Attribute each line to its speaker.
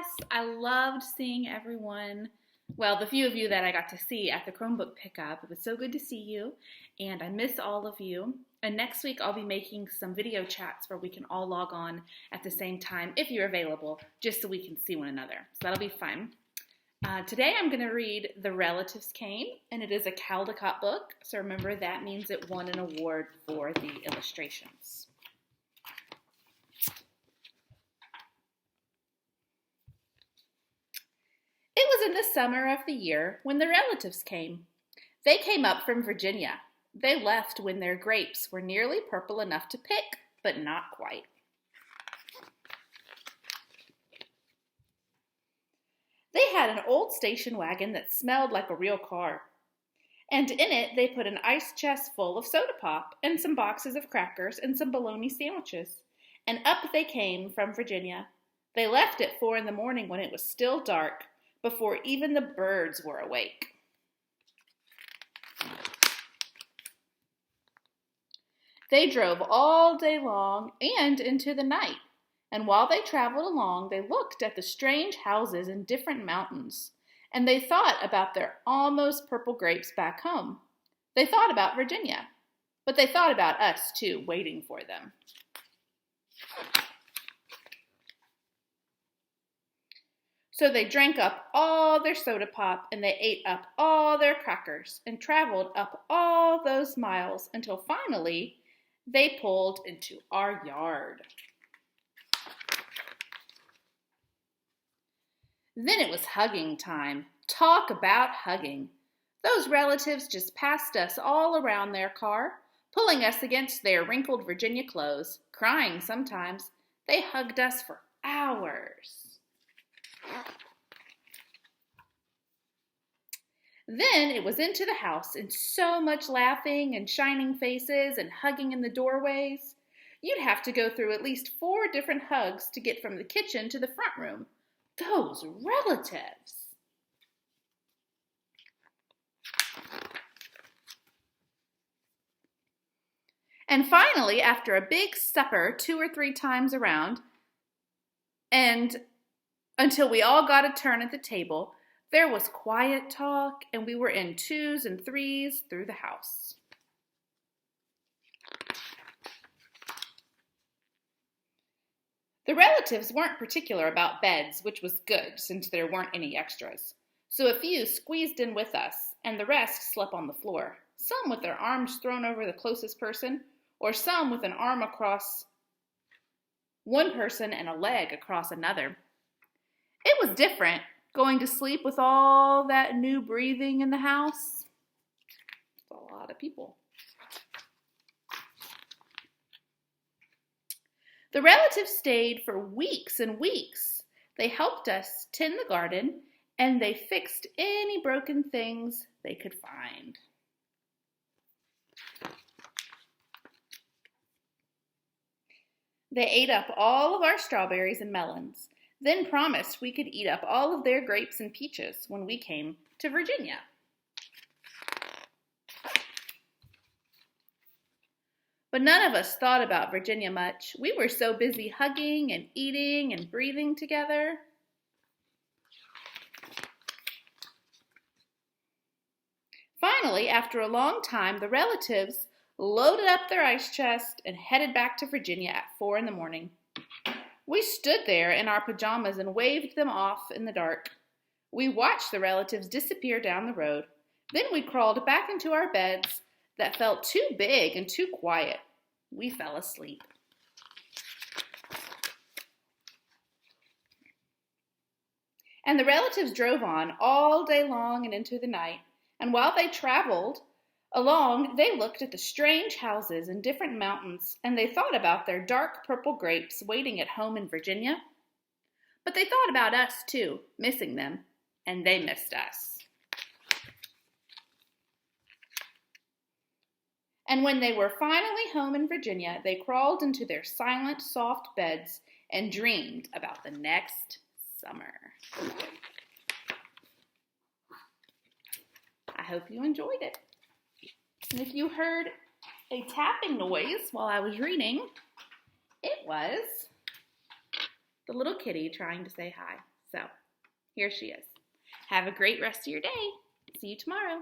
Speaker 1: class. I loved seeing everyone. Well, the few of you that I got to see at the Chromebook pickup. It was so good to see you, and I miss all of you. And next week I'll be making some video chats where we can all log on at the same time if you're available, just so we can see one another. So that'll be fun. Today I'm going to read The Relatives Came, and it is a Caldecott book. So remember, that means it won an award for the illustrations. It was in the summer of the year when the relatives came. They came up from Virginia. They left when their grapes were nearly purple enough to pick, but not quite. They had an old station wagon that smelled like a real car. And in it they put an ice chest full of soda pop and some boxes of crackers and some bologna sandwiches. And up they came from Virginia. They left at 4 in the morning when it was still dark, before even the birds were awake. They drove all day long and into the night, and while they traveled along, they looked at the strange houses in different mountains, and they thought about their almost purple grapes back home. They thought about Virginia, but they thought about us too, waiting for them. So they drank up all their soda pop and they ate up all their crackers and traveled up all those miles until finally they pulled into our yard. Then it was hugging time. Talk about hugging. Those relatives just passed us all around their car, pulling us against their wrinkled Virginia clothes, crying sometimes. They hugged us for hours. Then it was into the house, and so much laughing and shining faces and hugging in the doorways. You'd have to go through at least 4 different hugs to get from the kitchen to the front room. Those relatives! And finally, after a big supper 2 or 3 times around, and until we all got a turn at the table, there was quiet talk, and we were in 2s and 3s through the house. The relatives weren't particular about beds, which was good since there weren't any extras. So a few squeezed in with us, and the rest slept on the floor, some with their arms thrown over the closest person, or some with an arm across one person and a leg across another. It was different, going to sleep with all that new breathing in the house. It's a lot of people. The relatives stayed for weeks and weeks. They helped us tend the garden, and they fixed any broken things they could find. They ate up all of our strawberries and melons, then promised we could eat up all of their grapes and peaches when we came to Virginia. But none of us thought about Virginia much. We were so busy hugging and eating and breathing together. Finally, after a long time, the relatives loaded up their ice chest and headed back to Virginia at 4 in the morning. We stood there in our pajamas and waved them off in the dark. We watched the relatives disappear down the road. Then we crawled back into our beds that felt too big and too quiet. We fell asleep. And the relatives drove on all day long and into the night. And while they traveled along, they looked at the strange houses in different mountains, and they thought about their dark purple grapes waiting at home in Virginia. But they thought about us too, missing them, and they missed us. And when they were finally home in Virginia, they crawled into their silent, soft beds and dreamed about the next summer. I hope you enjoyed it. And if you heard a tapping noise while I was reading, it was the little kitty trying to say hi. So here she is. Have a great rest of your day. See you tomorrow.